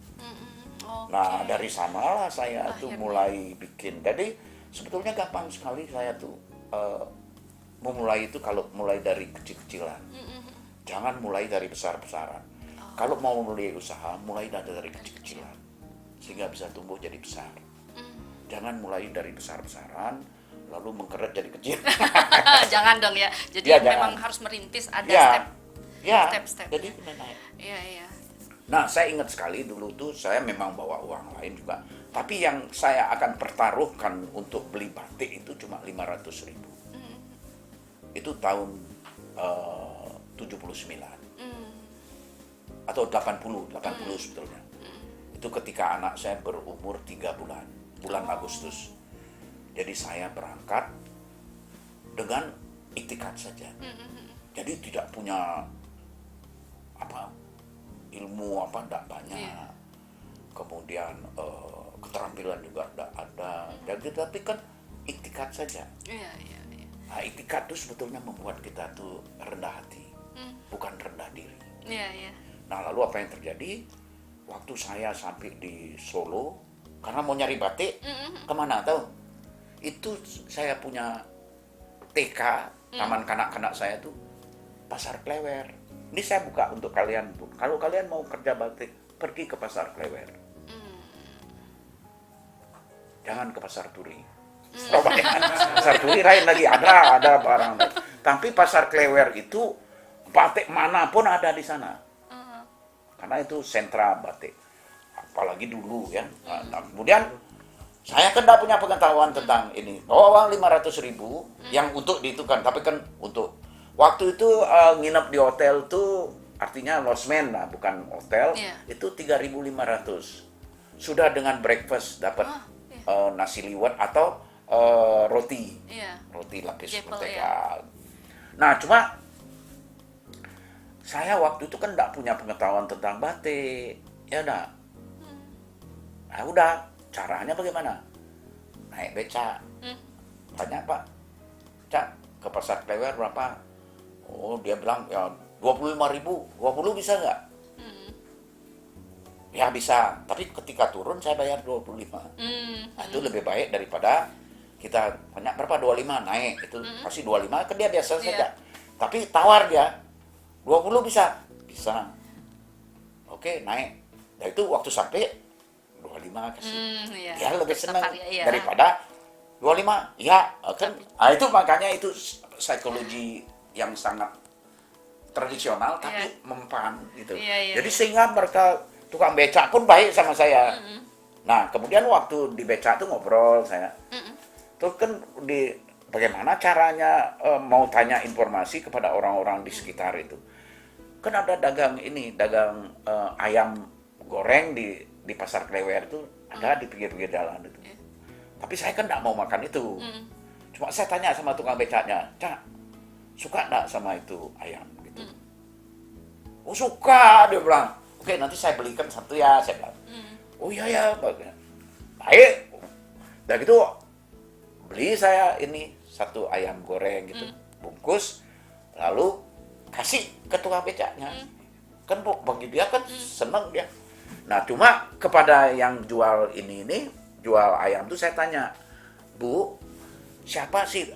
Nah dari sanalah saya tuh mulai bikin. Jadi sebetulnya gampang sekali saya tuh memulai itu, kalau mulai dari kecil-kecilan. Jangan mulai dari besar-besaran. Kalau mau mulai usaha, mulai dari kecil-kecilan. Sehingga bisa tumbuh jadi besar. Jangan mulai dari besar-besaran, lalu mengkeret jadi kecil. Jangan dong ya. Jadi Ya, memang jangan. harus merintis, ada step-step. Jadi naik. Iya. Nah, saya ingat sekali dulu tuh saya memang bawa uang lain juga. Tapi yang saya akan pertaruhkan untuk beli batik itu cuma 500.000. Itu tahun 79. Atau 80 sebetulnya. Itu ketika anak saya berumur 3 bulan Agustus. Jadi saya berangkat dengan iktikat saja. Jadi tidak punya ilmu tidak banyak. Kemudian keterampilan juga tidak ada. Jadi tapi kan iktikat saja. Iya. Nah, iktikat itu sebetulnya membuat kita tuh rendah hati, bukan rendah diri. Iya. Nah, lalu apa yang terjadi? Waktu saya sampai di Solo, karena mau nyari batik, kemana tahu? Itu saya punya TK, taman kanak-kanak saya tuh, Pasar Klewer. Ini saya buka untuk kalian pun. Kalau kalian mau kerja batik, pergi ke Pasar Klewer. Jangan ke Pasar Turi. Pasar Turi lain lagi, ada barang. Tapi Pasar Klewer itu batik manapun ada di sana. Karena itu sentra batik. Apalagi dulu ya. Nah, kemudian saya kan tidak punya pengetahuan tentang ini. Uang 500.000 yang untuk diitukan, tapi kan untuk waktu itu nginep di hotel tuh artinya losmen lah, bukan hotel. Itu 3.500. Sudah dengan breakfast dapat nasi liwet atau roti. Roti lapis mentega. Nah, cuma saya waktu itu kan tidak punya pengetahuan tentang batik. Ya udah. Nah, udah. Caranya bagaimana? Naik beca. Tanya, Pak, Cak, ke Pasar Klewer berapa? Oh, dia bilang, ya 25.000. 20 bisa nggak? Ya bisa. Tapi ketika turun saya bayar 25. Nah, itu lebih baik daripada kita tanya berapa, 25 naik, itu kasih 25 ke dia biasa Iya. saja. Tapi tawar dia, 20 bisa? Bisa. Oke, naik. Nah itu waktu sampai 25 kasih. Iya. Dia lebih Tetap senang iya. daripada 25. Ya, kan. Itu makanya itu psikologi yang sangat tradisional tapi mempan gitu. Iya, iya, Jadi iya. sehingga mereka tukang becak pun baik sama saya. Nah, kemudian waktu di becak tuh ngobrol saya. Terus kan bagaimana caranya mau tanya informasi kepada orang-orang di sekitar itu. Kan ada dagang ayam goreng di pasar Klewer itu, ada di pinggir-pinggir jalan itu. Tapi saya kan nggak mau makan itu. Cuma saya tanya sama tukang becaknya, Cak, suka nggak sama itu ayam gitu? Oh suka, dia bilang. Oke, nanti saya belikan satu ya, saya bilang. Oh iya ya, baik. Dan gitu beli saya ini satu ayam goreng gitu, bungkus, lalu kasih ke tukang becaknya. Kan bagi dia kan seneng dia. Nah cuma kepada yang jual jual ayam tuh saya tanya, Bu, siapa sih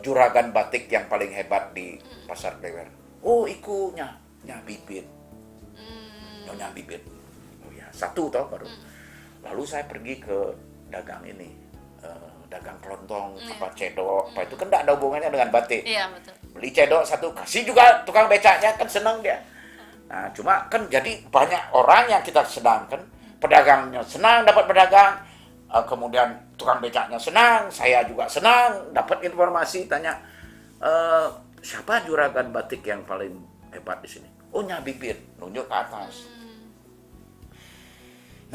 juragan batik yang paling hebat di pasar Klewer? Oh ikunya Nya Bibit. Nyonya Bibit. Oh ya, satu toh baru. Lalu saya pergi ke dagang dagang kelontong, apa cedok, apa itu kan tidak ada hubungannya dengan batik. Iya, betul. Beli cedok satu, kasih juga tukang becaknya, kan senang dia. Nah, cuma kan jadi banyak orang yang kita sedangkan, pedagangnya senang dapat pedagang, kemudian tukang becaknya senang, saya juga senang dapat informasi, tanya, siapa juragan batik yang paling hebat di sini? Oh, Nya Bibit, nunjuk ke atas.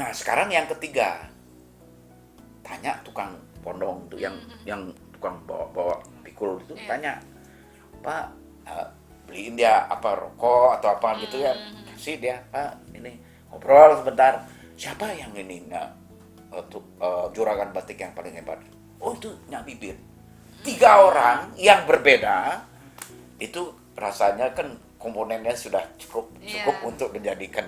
Nah, sekarang yang ketiga, tanya tukang pondong tuh yang tukang bawa pikul itu, tanya, Pak, beliin dia apa rokok atau apa gitu ya, kasih dia, Pak, ini ngobrol sebentar, siapa yang ini juragan batik yang paling hebat? Oh itu Nya Bibit. 3 orang yang berbeda itu rasanya kan komponennya sudah cukup untuk menjadikan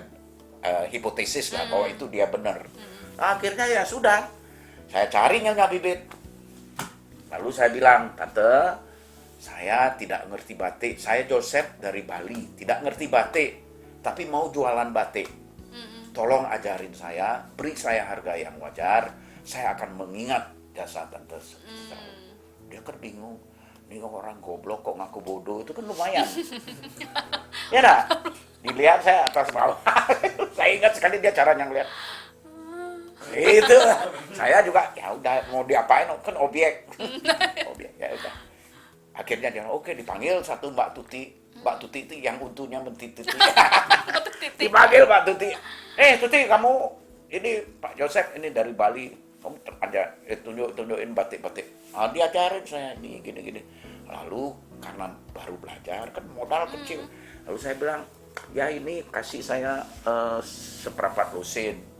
hipotesis lah bahwa itu dia benar. Nah, akhirnya ya sudah, saya cari Nya Bibit. Lalu saya bilang, Tante, saya tidak ngerti batik. Saya Joseph dari Bali, tidak ngerti batik, tapi mau jualan batik. Tolong ajarin saya, beri saya harga yang wajar. Saya akan mengingat jasa Tante. Dia kan bingung. Ini orang goblok kok ngaku bodoh, itu kan lumayan. Ya dah, dilihat saya atas bawah. Saya ingat sekali dia caranya ngeliat. Itu saya juga ya udah mau diapain kan objek ya udah, akhirnya dia oke, dipanggil satu Mbak Tuti itu yang untunya mentiti dipanggil Mbak Tuti, Tuti, kamu ini Pak Joseph ini dari Bali, kamu ada tunjukin batik-batik. Diajarin saya ini gini lalu karena baru belajar kan modal kecil, lalu saya bilang ya ini kasih saya seperempat lusin.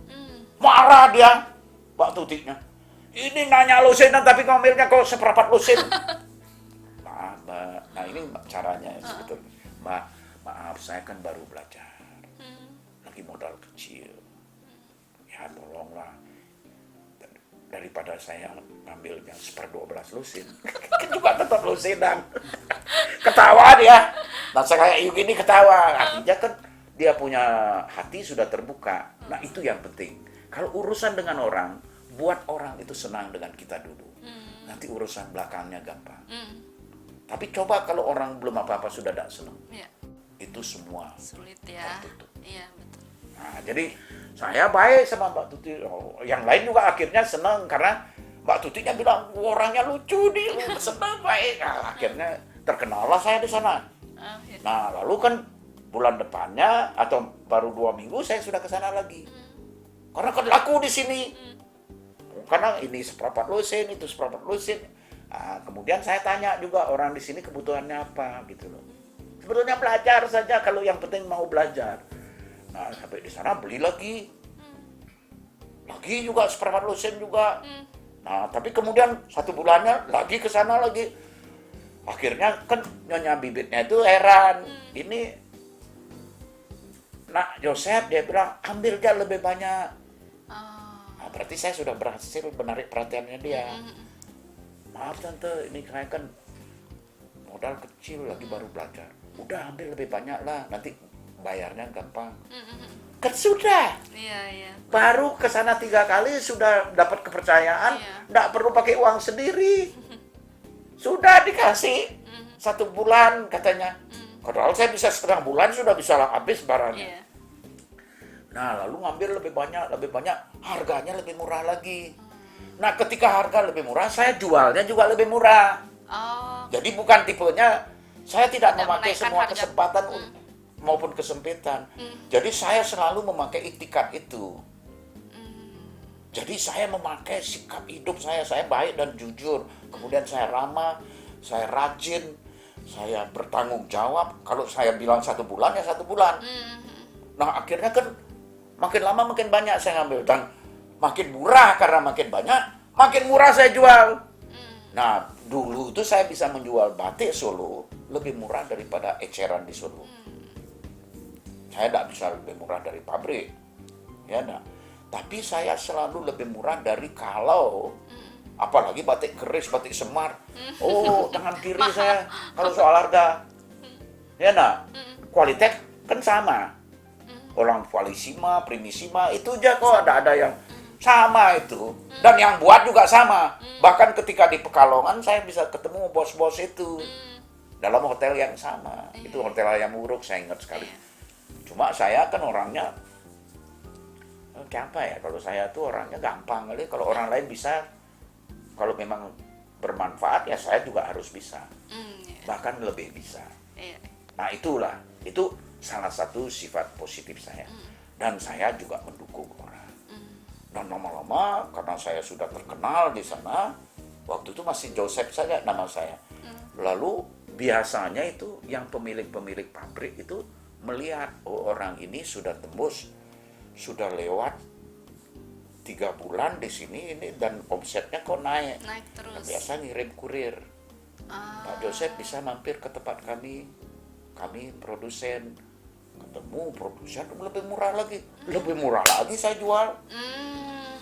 Marah dia, Mbak Tutinya. Ini nanya lusinan tapi ngambilnya kok seperempat lusin. Maaf, Mbak. Nah ini caranya sebetulnya. Mbak, maaf saya kan baru belajar. Lagi modal kecil. Ya tolonglah. Daripada saya ngambilnya 1/12 lusin. Kan juga tetap lusinan. Ketawa dia. Nah saya kayak gini ketawa. Artinya kan dia punya hati sudah terbuka. Nah itu yang penting. Kalau urusan dengan orang, buat orang itu senang dengan kita dulu. Nanti urusan belakangnya gampang. Tapi coba kalau orang belum apa-apa sudah tidak senang. Itu semua sulit ya. tertutup. Iya, betul. Nah, jadi saya baik sama Mbak Tuti. Yang lain juga akhirnya senang karena Mbak Tutinya bilang orangnya lucu nih, senang baik. Nah, akhirnya terkenallah saya di sana. Nah, lalu kan bulan depannya atau baru 2 minggu saya sudah ke sana lagi. Karena kan laku di sini. Karena ini seperempat lusin, itu seperempat lusin. Nah, kemudian saya tanya juga orang di sini kebutuhannya apa gitu loh. Sebetulnya belajar saja kalau yang penting mau belajar. Nah, sampai di sana beli lagi. Lagi juga seperempat lusin juga. Nah, tapi kemudian 1 bulannya lagi ke sana lagi. Akhirnya kan Nyonya Bibitnya itu heran. Ini Nak Joseph dia bilang ambil aja lebih banyak. Nah, berarti saya sudah berhasil menarik perhatiannya dia. maaf tante, ini saya kan modal kecil lagi baru belajar. Udah ambil lebih banyak lah, nanti bayarnya gampang. Kan sudah, Iya. baru ke sana 3 kali sudah dapat kepercayaan, Iya. nggak perlu pakai uang sendiri. Sudah dikasih 1 bulan katanya. Padahal saya bisa setengah bulan sudah bisa habis barangnya. Iya. Nah, lalu ngambil lebih banyak, harganya lebih murah lagi. Nah, ketika harga lebih murah, saya jualnya juga lebih murah. Oh, Jadi bukan tipenya, saya tidak Tidak memakai menaikkan semua harga. kesempatan maupun kesempitan. Jadi saya selalu memakai itikat itu. Jadi saya memakai sikap hidup saya baik dan jujur. Kemudian saya ramah, saya rajin, saya bertanggung jawab. Kalau saya bilang 1 bulan, ya 1 bulan. Nah, akhirnya kan makin lama makin banyak saya ngambil. Dan makin murah karena makin banyak, makin murah saya jual. Nah, dulu itu saya bisa menjual batik Solo lebih murah daripada eceran di Solo. Saya tidak bisa lebih murah dari pabrik. Ya, nah. Tapi saya selalu lebih murah dari kalau apalagi batik keris, batik Semar. Oh, tangan kiri saya kalau soal harga. Ya, nah. Kualitas kan sama. Orang Qualissima, Primissima itu aja kok ada yang sama itu. Dan yang buat juga sama. Bahkan ketika di Pekalongan saya bisa ketemu bos-bos itu. Dalam hotel yang sama. Itu Hotel Ayam Wuruk, saya ingat sekali. Cuma saya kan orangnya kayak apa ya? Kalau saya tuh orangnya gampang kali. Kalau orang lain bisa, kalau memang bermanfaat ya saya juga harus bisa. Bahkan lebih bisa. Iya. Nah, itulah. Itu salah satu sifat positif saya. Dan saya juga mendukung orang. Dan lama-lama karena saya sudah terkenal di sana, waktu itu masih Joseph saja nama saya. Lalu biasanya itu yang pemilik-pemilik pabrik itu melihat, oh, orang ini sudah tembus, sudah lewat 3 bulan di sini ini dan omsetnya kok naik. Naik Nah, terus. biasa ngirim kurir. Pak Joseph bisa mampir ke tempat kami produsen. Ketemu produsen lebih murah lagi saya jual.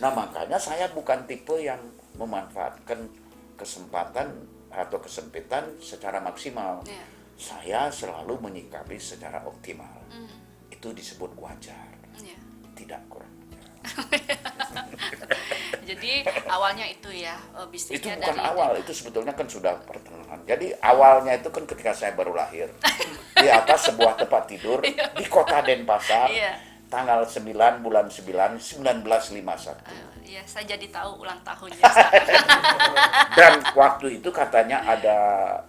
Nah, makanya saya bukan tipe yang memanfaatkan kesempatan atau kesempitan secara maksimal. Iya. Saya selalu menyikapi secara optimal. Itu disebut wajar, Iya. tidak kurang ajar. Jadi awalnya itu ya Itu bisnisnya bukan dari awal, itu sebetulnya kan sudah pertengahan. Jadi awalnya itu kan ketika saya baru lahir di atas sebuah tempat tidur di kota Denpasar, Iya. tanggal 9 bulan 9 1951. Ya, saya jadi tahu ulang tahunnya sekarang. Dan waktu itu katanya ada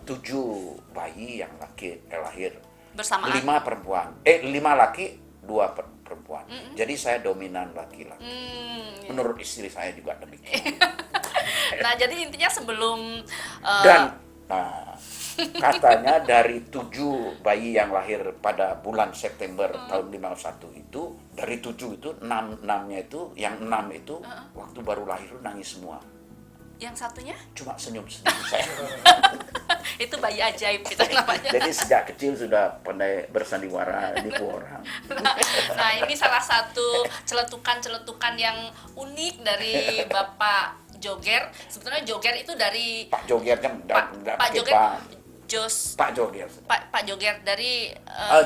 7 bayi yang lahir, Bersamaan. 5 perempuan, 5 laki, 2 perempuan. Jadi saya dominan laki-laki. Iya. Menurut istri saya juga demikian. Nah, jadi intinya sebelum Dan katanya dari 7 bayi yang lahir pada bulan September tahun 51 itu, dari 7 itu 6-nya itu, yang 6 itu waktu baru lahir nangis semua. yang satunya Cuma senyum-senyum saya. itu bayi ajaib kita namanya. Jadi sejak kecil sudah pandai bersandiwara nipu orang. Nah, ini salah satu celetukan-celetukan yang unik dari Bapak Joger. Sebetulnya Joger itu dari Pak Jogernya enggak Pak pakai Joger Pak. Pak Joger. Pak Joger dari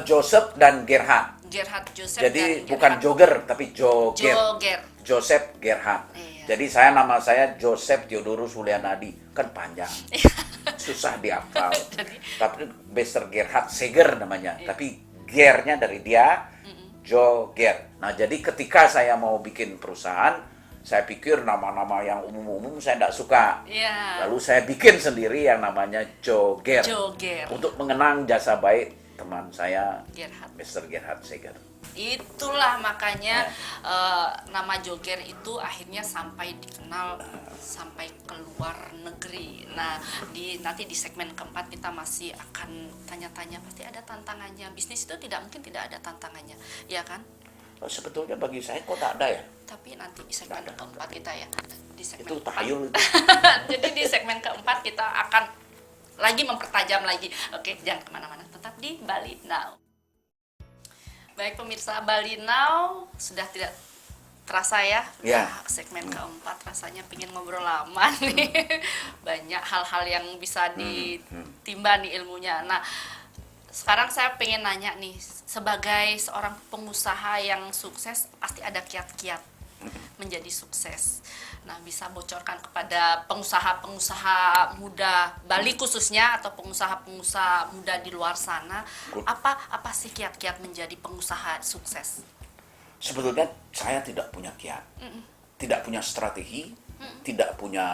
Joseph dan Gerhard. Gerhard Joseph Jadi dan bukan Gerhard Joger tapi Joger. Joger. Joseph Gerhard. Iya. Jadi nama saya Joseph Theodorus Julianadi, kan panjang, susah dihafal. Tapi Mr. Gerhard Seger namanya, tapi Gernya dari dia, Joger. Nah, jadi ketika saya mau bikin perusahaan, saya pikir nama-nama yang umum-umum saya tidak suka. Iya. Lalu saya bikin sendiri yang namanya Joger. Joger. Untuk mengenang jasa baik teman saya, Gerhard. Mr. Gerhard Seger. Itulah makanya nama Joger itu akhirnya sampai dikenal sampai keluar negeri. Nah, nanti di segmen keempat kita masih akan tanya-tanya, pasti ada tantangannya. Bisnis itu tidak mungkin tidak ada tantangannya, ya kan? Sebetulnya bagi saya kok tak ada ya. Tapi nanti di segmen keempat kita ya, di segmen Itu keempat. tahayul itu. Jadi di segmen keempat kita akan lagi mempertajam lagi. Oke, jangan kemana-mana, tetap di Bali Now. Baik pemirsa, Bali Now sudah tidak terasa ya, Ya. segmen keempat rasanya pingin ngobrol lama nih. Banyak hal-hal yang bisa ditimba nih ilmunya. Nah, sekarang saya pengen nanya nih, sebagai seorang pengusaha yang sukses pasti ada kiat-kiat menjadi sukses. Nah, bisa bocorkan kepada pengusaha-pengusaha muda Bali khususnya atau pengusaha-pengusaha muda di luar sana, apa sih kiat-kiat menjadi pengusaha sukses? Sebetulnya saya tidak punya kiat, tidak punya strategi, tidak punya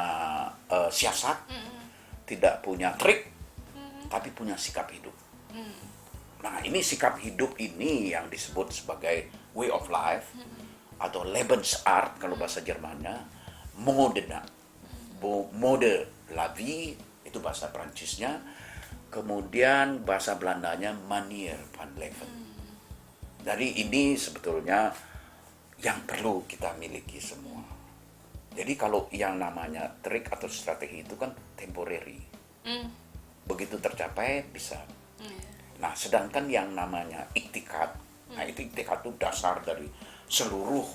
siasat, tidak punya trik, tapi punya sikap hidup. Nah, ini sikap hidup ini yang disebut sebagai way of life atau Lebensart kalau bahasa Jermannya, mode la vie itu bahasa Prancisnya, kemudian bahasa Belandanya manier van leven. Jadi ini sebetulnya yang perlu kita miliki semua. Jadi kalau yang namanya trik atau strategi itu kan temporary. Begitu tercapai bisa. Nah, sedangkan yang namanya iktikat, nah itu iktikat itu dasar dari seluruh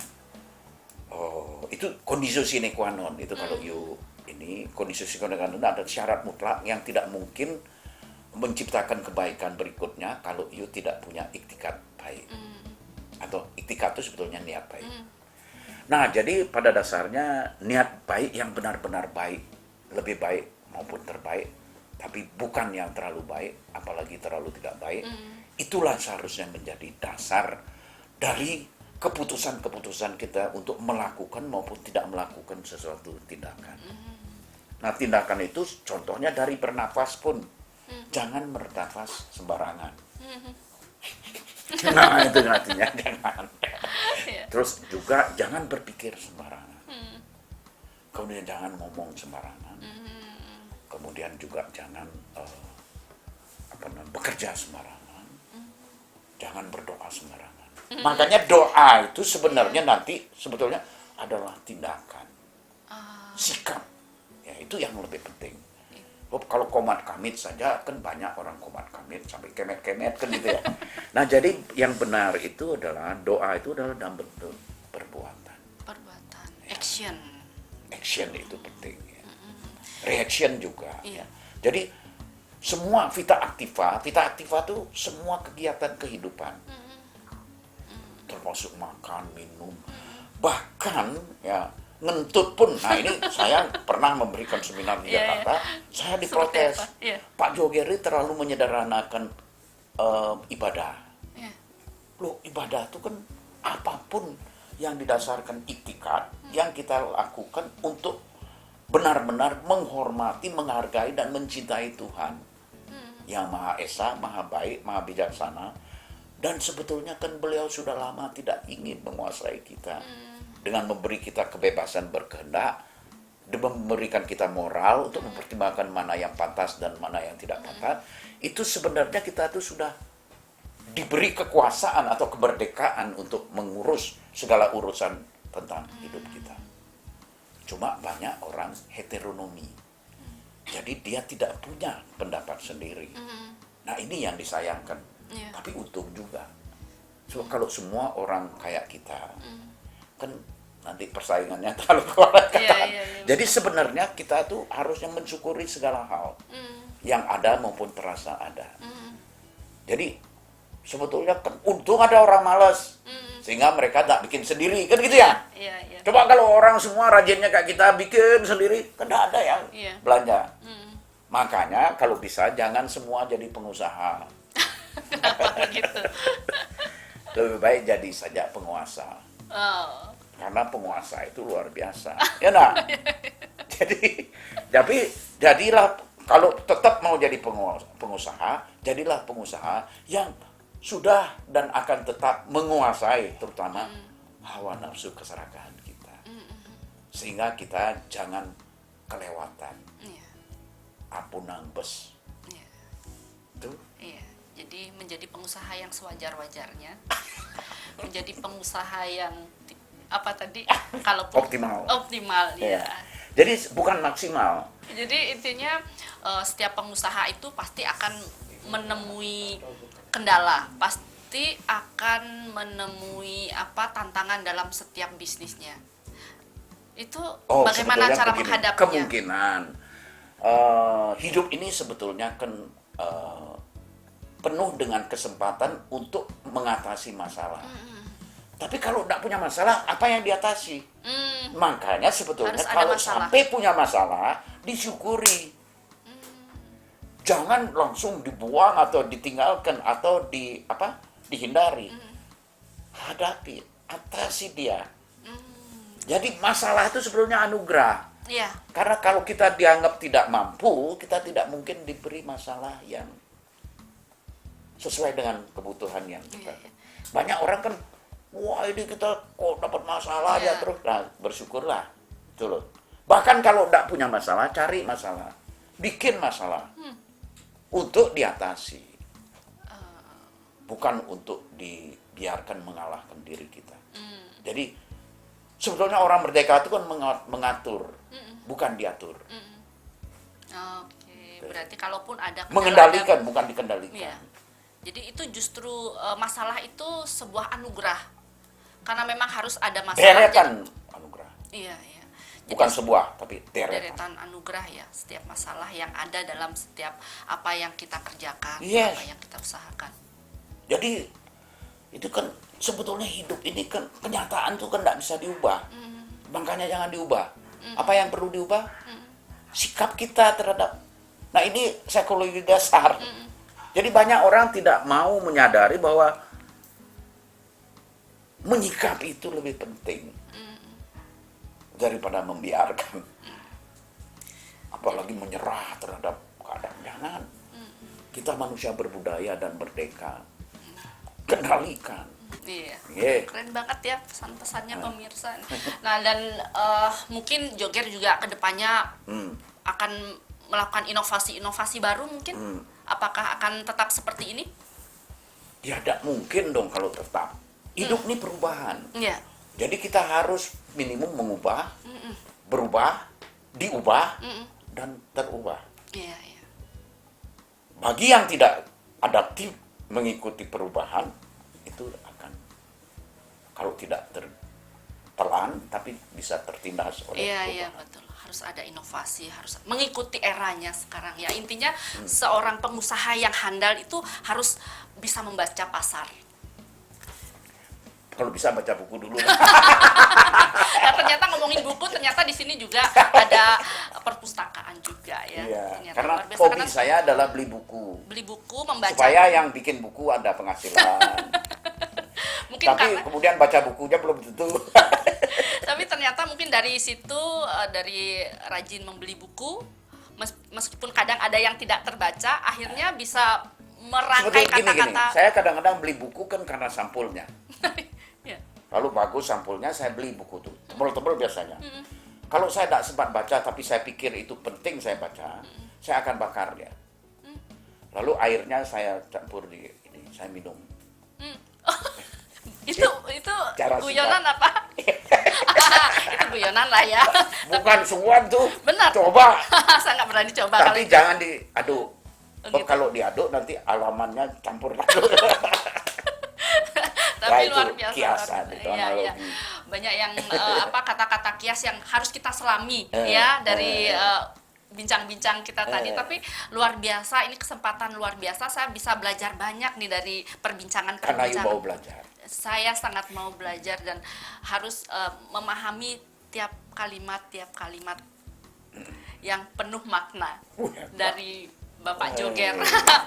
itu kondisi sine qua non. Itu kalau ini kondisi sine qua non ada syarat mutlak yang tidak mungkin menciptakan kebaikan berikutnya kalau tidak punya iktikat baik. Atau iktikat itu sebetulnya niat baik. Nah, jadi pada dasarnya niat baik yang benar-benar baik, lebih baik maupun terbaik, tapi bukan yang terlalu baik, apalagi terlalu tidak baik, itulah seharusnya menjadi dasar dari keputusan-keputusan kita untuk melakukan maupun tidak melakukan sesuatu tindakan. Nah, tindakan itu contohnya dari bernafas pun, jangan bernafas sembarangan. Nah, itu artinya jangan. Terus juga jangan berpikir sembarangan. Kemudian jangan ngomong sembarangan. Kemudian juga jangan bekerja sembarangan. Jangan berdoa sembarangan. Makanya doa itu sebenarnya nanti sebetulnya adalah tindakan, sikap. Ya, itu yang lebih penting. Kalau komat kamit saja kan banyak orang komat kamit sampai kemet-kemet kan gitu ya. Nah, jadi yang benar itu adalah doa itu adalah dalam bentuk perbuatan. Ya. Action itu penting ya. Reaction juga ya. Jadi semua vita activa itu semua kegiatan kehidupan. Termasuk makan, minum, bahkan ya ngentut pun. Nah, ini saya pernah memberikan seminar di Jakarta, saya diprotes. Pak Jogeri terlalu menyederhanakan ibadah. Loh, ibadah itu kan apapun yang didasarkan iktikat yang kita lakukan untuk benar-benar menghormati, menghargai dan mencintai Tuhan yang Maha Esa, Maha Baik, Maha Bijaksana. Dan sebetulnya kan beliau sudah lama tidak ingin menguasai kita. Dengan memberi kita kebebasan berkehendak, memberikan kita moral untuk mempertimbangkan mana yang pantas dan mana yang tidak pantas, itu sebenarnya kita itu sudah diberi kekuasaan atau kemerdekaan untuk mengurus segala urusan tentang hidup kita. Cuma banyak orang heteronomi, jadi dia tidak punya pendapat sendiri. Nah, ini yang disayangkan, tapi untung juga. So, kalau semua orang kayak kita, kan nanti persaingannya terlalu kuat. Jadi sebenarnya kita tuh harusnya mensyukuri segala hal yang ada maupun terasa ada. Jadi sebetulnya kan untung ada orang malas sehingga mereka tak bikin sendiri kan gitu ya. Coba kalau orang semua rajinnya kayak kita bikin sendiri, kan tidak ada yang belanja. Makanya kalau bisa jangan semua jadi pengusaha. Kenapa gitu? Lebih baik jadi saja penguasa. Karena penguasa itu luar biasa, ya nah. Jadilah kalau tetap mau jadi pengusaha, jadilah pengusaha yang sudah dan akan tetap menguasai terutama hawa nafsu keserakahan kita, sehingga kita jangan kelewatan apunang bes. Tuh. Iya. Jadi menjadi pengusaha yang sewajar-wajarnya, menjadi pengusaha yang apa tadi kalau optimal ya. Jadi bukan maksimal. Jadi intinya setiap pengusaha itu pasti akan menemui kendala, pasti akan menemui tantangan dalam setiap bisnisnya. Itu bagaimana sebetulnya cara begini, menghadapinya? kemungkinan hidup ini sebetulnya kan penuh dengan kesempatan untuk mengatasi masalah. Tapi kalau tidak punya masalah, apa yang diatasi? Makanya sebetulnya Harus ada kalau masalah. sampai punya masalah, disyukuri. Jangan langsung dibuang atau ditinggalkan atau dihindari. Hadapi, atasi dia. Jadi masalah itu sebetulnya anugerah. Iya. Karena kalau kita dianggap tidak mampu, kita tidak mungkin diberi masalah yang sesuai dengan kebutuhan yang kita. Iya. Banyak orang kan, wah ini kita kok dapat masalah Iya. ya terus. Nah, bersyukurlah. Itu loh. Bahkan kalau tidak punya masalah, cari masalah. Bikin masalah. Untuk diatasi. Bukan untuk dibiarkan mengalahkan diri kita. Jadi sebetulnya orang merdeka itu kan mengatur, bukan diatur. Oke, berarti kalaupun ada Mengendalikan, bukan dikendalikan. Iya. Jadi itu justru masalah itu sebuah anugerah. Karena memang harus ada masalah. Deretan anugerah. Iya, iya. Bukan Jadi, sebuah, tapi deretan. deretan anugerah ya, setiap masalah yang ada dalam setiap apa yang kita kerjakan, Yes. apa yang kita usahakan. Jadi itu kan sebetulnya hidup ini kan kenyataan tuh kan tidak bisa diubah. Makanya jangan diubah. Apa yang perlu diubah? Sikap kita terhadap. Nah ini psikologi dasar. Jadi banyak orang tidak mau menyadari bahwa menyikapi itu lebih penting daripada membiarkan. Apalagi menyerah terhadap keadaan. Jangan. Kita manusia berbudaya dan merdeka. Kendalikan. Iya. Yeah. Keren banget ya pesan-pesannya pemirsa. Nah, dan mungkin Joger juga kedepannya akan melakukan inovasi-inovasi baru mungkin. Apakah akan tetap seperti ini? Ya tidak mungkin dong kalau tetap. Hidup ini perubahan. Iya. Jadi kita harus minimum mengubah, berubah, diubah, dan terubah. Iya, iya. Bagi yang tidak adaptif mengikuti perubahan, itu akan, kalau tidak tertelan, tapi bisa tertindas oleh Iya, perubahan. iya, betul. Harus ada inovasi, harus mengikuti eranya sekarang ya. Intinya seorang pengusaha yang handal itu harus bisa membaca pasar. Kalau bisa baca buku dulu. Nah, ternyata ngomongin buku, ternyata di sini juga ada perpustakaan juga ya. Iya, Ternyata karena luar biasa. hobi Karena saya adalah beli buku. beli buku, membaca. Supaya yang bikin buku ada penghasilan. Mungkin Tapi karena kemudian baca bukunya belum tentu. tapi ternyata mungkin dari situ dari rajin membeli buku meskipun kadang ada yang tidak terbaca akhirnya bisa merangkai Sebetulnya gini, kata-kata. saya kadang-kadang beli buku kan karena sampulnya. Ya. Lalu bagus sampulnya, saya beli buku tuh. Tebel-tebel biasanya. Kalau saya tidak sempat baca, tapi saya pikir itu penting saya baca, saya akan bakar dia. Lalu airnya saya campur di ini, saya minum. itu Cara guyonan apa? Itu guyonan lah ya. Bukan semua tuh. Benar. Coba. Saya nggak berani coba Tapi kali. jangan diaduk. Oh, gitu. Kalau diaduk nanti alamannya campur aduk. Tapi itu luar biasa. kiasan, itu Iya, analogi. iya. Banyak yang kata-kata kias yang harus kita selami Eh, ya dari bincang-bincang kita tadi. Tapi luar biasa, ini kesempatan luar biasa. Saya bisa belajar banyak nih dari Karena you perbincangan-perbincangan. mau belajar. Saya sangat mau belajar dan harus memahami tiap kalimat yang penuh makna dari Bapak Joger.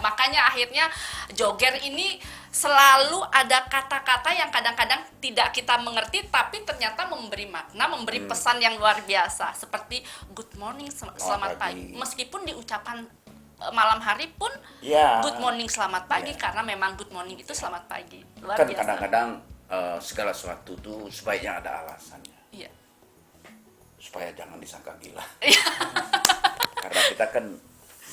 Makanya akhirnya Joger ini selalu ada kata-kata yang kadang-kadang tidak kita mengerti tapi ternyata memberi makna, memberi pesan yang luar biasa. Seperti good morning, selamat pagi. Meskipun diucapkan malam hari pun Ya. good morning, selamat pagi. Ya. Karena memang good morning itu selamat pagi. Luar Kan biasa. kadang-kadang segala sesuatu tuh sebaiknya ada alasannya. Iya. Supaya jangan disangka gila. Iya. Karena kita kan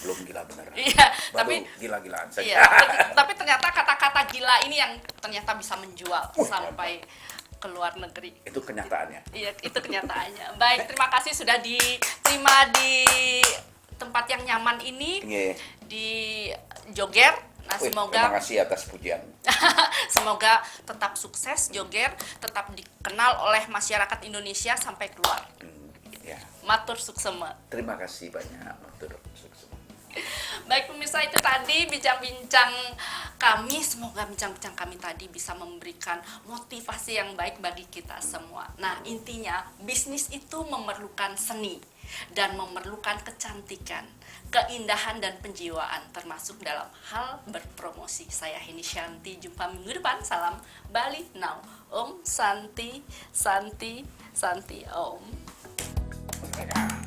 belum gila beneran. Iya, Baru tapi gila-gilaan saja. iya, tapi ternyata kata-kata gila ini yang ternyata bisa menjual sampai ke luar negeri. Itu kenyataannya. Iya, itu kenyataannya. Baik, terima kasih sudah diterima di tempat yang nyaman ini Iya. di Joger. Nah, Wih, semoga terima kasih atas pujian. semoga tetap sukses Joger, tetap dikenal oleh masyarakat Indonesia sampai keluar. Ya, Matur suksema. terima kasih banyak. Matur sukses. Baik pemirsa, itu tadi bincang-bincang kami. Semoga bincang-bincang kami tadi bisa memberikan motivasi yang baik bagi kita semua. Nah, intinya bisnis itu memerlukan seni dan memerlukan kecantikan, keindahan dan penjiwaan, termasuk dalam hal berpromosi. Saya Heni Shanti, jumpa minggu depan. Salam Bali Now. Om Santi, Santi, Santi Om. Merdeka.